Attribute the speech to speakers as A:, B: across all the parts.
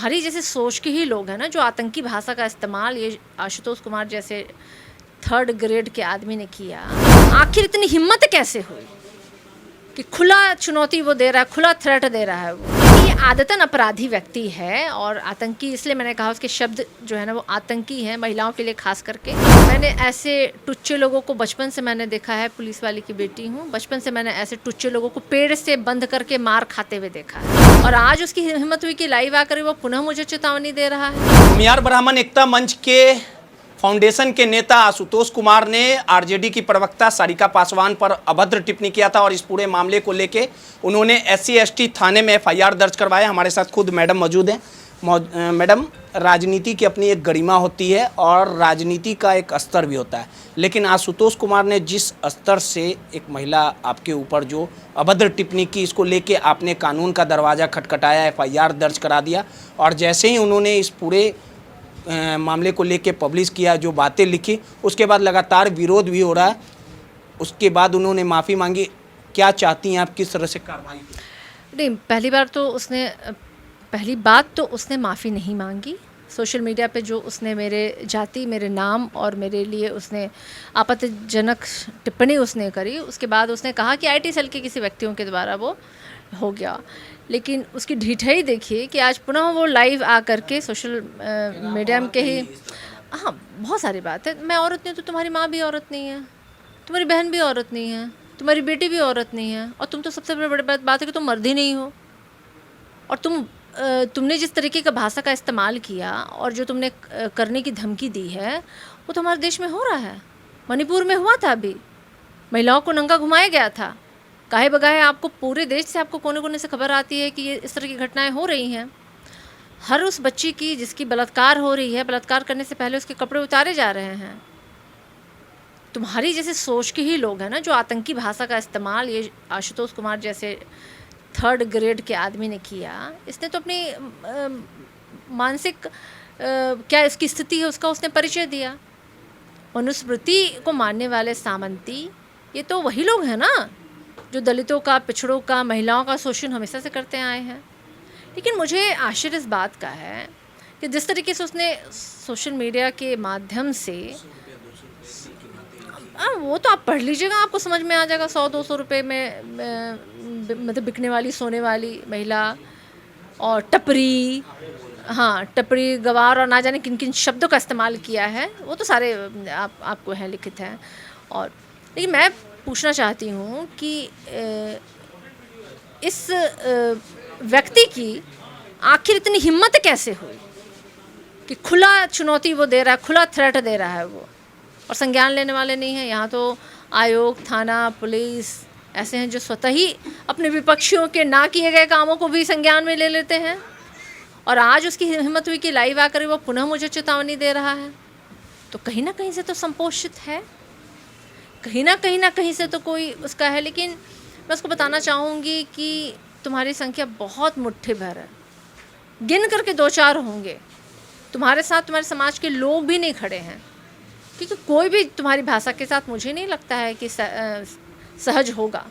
A: तुम्हारी जैसे सोच के ही लोग हैं ना जो आतंकी भाषा का इस्तेमाल ये आशुतोष कुमार जैसे 3rd ग्रेड के आदमी ने किया। आखिर इतनी हिम्मत कैसे हुई कि खुला चुनौती वो दे रहा है, खुला थ्रेट दे रहा है। वो ये आदतन अपराधी व्यक्ति है और आतंकी, इसलिए मैंने कहा उसके शब्द जो है ना वो आतंकी हैं, महिलाओं के लिए खास करके। मैंने ऐसे टुच्चे लोगों को बचपन से मैंने देखा है, पुलिस वाली की बेटी हूँ, बचपन से मैंने ऐसे टुच्चे लोगों को पेड़ से बंद करके मार खाते हुए देखा है। और आज उसकी हिम्मत हुई कि लाइव आकर वो पुनः मुझे चेतावनी दे रहा है।
B: भूमिहार ब्राह्मण एकता मंच के फाउंडेशन के नेता आशुतोष कुमार ने आरजेडी की प्रवक्ता सारिका पासवान पर अभद्र टिप्पणी किया था और इस पूरे मामले को लेके उन्होंने SC/ST थाने में FIR दर्ज करवाया। हमारे साथ खुद मैडम मौजूद हैं। मैडम, राजनीति की अपनी एक गरिमा होती है और राजनीति का एक स्तर भी होता है, लेकिन आशुतोष कुमार ने जिस स्तर से एक महिला आपके ऊपर जो अभद्र टिप्पणी की, इसको लेके आपने कानून का दरवाज़ा खटखटाया, FIR दर्ज करा दिया और जैसे ही उन्होंने इस पूरे मामले को लेके पब्लिश किया, जो बातें लिखी, उसके बाद लगातार विरोध भी हो रहा है। उसके बाद उन्होंने माफ़ी मांगी। क्या चाहती हैं आप, किस तरह से कार्रवाई?
A: नहीं, पहली बात तो उसने माफ़ी नहीं मांगी। सोशल मीडिया पे जो उसने मेरे जाति, मेरे नाम और मेरे लिए उसने आपत्तिजनक टिप्पणी उसने करी, उसके बाद उसने कहा कि IT सेल के किसी व्यक्तियों के द्वारा वो हो गया। लेकिन उसकी ढिठाई देखिए कि आज पुनः वो लाइव आकर के सोशल मीडिया के ही, हाँ, बहुत सारी बात है। मैं औरत नहीं तो तुम्हारी माँ भी औरत नहीं है, तुम्हारी बहन भी औरत नहीं है, तुम्हारी बेटी भी औरत नहीं है, और तुम तो सबसे बड़ी बात है कि तुम मर्द ही नहीं हो। और तुमने जिस तरीके का भाषा का इस्तेमाल किया और जो तुमने करने की धमकी दी है, वो तो हमारे देश में हो रहा है। मणिपुर में हुआ था, अभी महिलाओं को नंगा घुमाया गया था। काहे बगाहे आपको पूरे देश से, आपको कोने कोने से खबर आती है कि ये इस तरह की घटनाएं हो रही हैं। हर उस बच्ची की जिसकी बलात्कार हो रही है, बलात्कार करने से पहले उसके कपड़े उतारे जा रहे हैं। तुम्हारी जैसे सोच के ही लोग हैं ना जो आतंकी भाषा का इस्तेमाल ये आशुतोष कुमार जैसे 3rd ग्रेड के आदमी ने किया। इसने तो अपनी मानसिक क्या इसकी स्थिति है उसका उसने परिचय दिया। मनुस्मृति को मानने वाले सामंती, ये तो वही लोग हैं ना जो दलितों का, पिछड़ों का, महिलाओं का शोषण हमेशा से करते आए हैं। लेकिन मुझे आश्चर्य इस बात का है कि जिस तरीके से उसने सोशल मीडिया के माध्यम से, वो तो आप पढ़ लीजिएगा, आपको समझ में आ जाएगा। 100-200 रुपये में मतलब बिकने वाली, सोने वाली महिला और टपरी, हाँ, टपरी, गवार और ना जाने किन किन शब्दों का इस्तेमाल किया है, वो तो सारे आपको हैं, लिखित हैं। और लेकिन मैं पूछना चाहती हूँ कि इस व्यक्ति की आखिर इतनी हिम्मत कैसे हुई कि खुला चुनौती वो दे रहा है, खुला थ्रेट दे रहा है वो, और संज्ञान लेने वाले नहीं हैं। यहाँ तो आयोग, थाना, पुलिस ऐसे हैं जो स्वतः ही अपने विपक्षियों के ना किए गए कामों को भी संज्ञान में ले लेते हैं। और आज उसकी हिम्मत हुई कि लाइव आकर वो पुनः मुझे चेतावनी दे रहा है। तो कहीं ना कहीं से तो संपोषित है, कहीं ना कहीं से तो कोई उसका है। लेकिन मैं उसको बताना चाहूँगी कि तुम्हारी संख्या बहुत मुट्ठी भर है, गिन करके 2-4 होंगे। तुम्हारे साथ तुम्हारे समाज के लोग भी नहीं खड़े हैं, क्योंकि कोई भी तुम्हारी भाषा के साथ मुझे नहीं लगता है कि सहज होगा।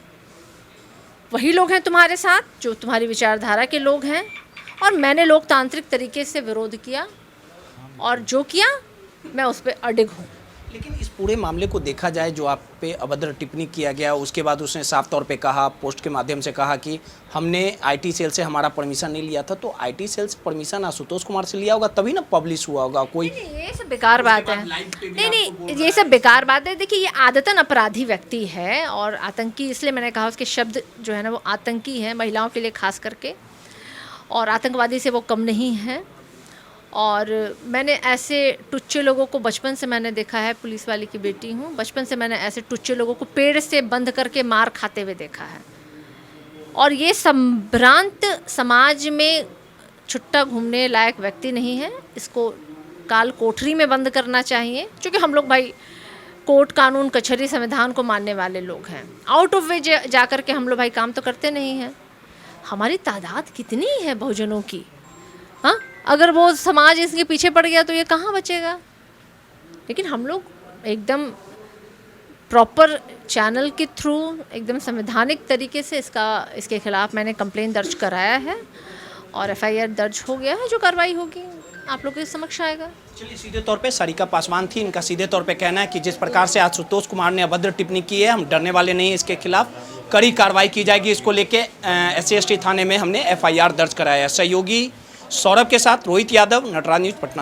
A: वही लोग हैं तुम्हारे साथ जो तुम्हारी विचारधारा के लोग हैं। और मैंने लोकतांत्रिक तरीके से विरोध किया और जो किया मैं उस पर अडिग हूँ।
B: लेकिन इस पूरे मामले को देखा जाए, जो आप पे अभद्र टिप्पणी किया गया, उसके बाद उसने साफ तौर पे कहा, पोस्ट के माध्यम से कहा कि हमने IT सेल से हमारा परमिशन नहीं लिया था। तो IT सेल से परमिशन आशुतोष कुमार से लिया होगा तभी ना पब्लिश हुआ होगा। कोई
A: नहीं, ये सब बेकार बात है। नहीं, ये सब बेकार बात है। देखिए, ये आदतन अपराधी व्यक्ति है और आतंकी, इसलिए मैंने कहा उसके शब्द जो है ना वो आतंकी हैं, महिलाओं के लिए खास करके, और आतंकवादी से वो कम नहीं है। और मैंने ऐसे टुच्चे लोगों को बचपन से मैंने देखा है, पुलिस वाली की बेटी हूँ, बचपन से मैंने ऐसे टुच्चे लोगों को पेड़ से बंद करके मार खाते हुए देखा है। और ये संभ्रांत समाज में छुट्टा घूमने लायक व्यक्ति नहीं है। इसको काल कोठरी में बंद करना चाहिए, क्योंकि हम लोग भाई कोर्ट, कानून, कचहरी, संविधान को मानने वाले लोग हैं। आउट ऑफ वे जा कर के हम लोग भाई काम तो करते नहीं हैं। हमारी तादाद कितनी है बहुजनों की, हाँ, अगर वो समाज इसके पीछे पड़ गया तो ये कहाँ बचेगा। लेकिन हम लोग एकदम प्रॉपर चैनल के थ्रू, एकदम संवैधानिक तरीके से इसके खिलाफ़ मैंने कंप्लेन दर्ज कराया है और एफआईआर दर्ज हो गया है। जो कार्रवाई होगी आप लोग के समक्ष आएगा।
B: चलिए, सीधे तौर पे सारिका पासवान थी, इनका सीधे तौर पे कहना है कि जिस प्रकार से आशुतोष कुमार ने अभद्र टिप्पणी की है, हम डरने वाले नहीं हैं, इसके खिलाफ कड़ी कार्रवाई की जाएगी। इसको लेके SC/ST थाने में हमने FIR दर्ज कराया है। सहयोगी सौरभ के साथ रोहित यादव, नटराज न्यूज़, पटना।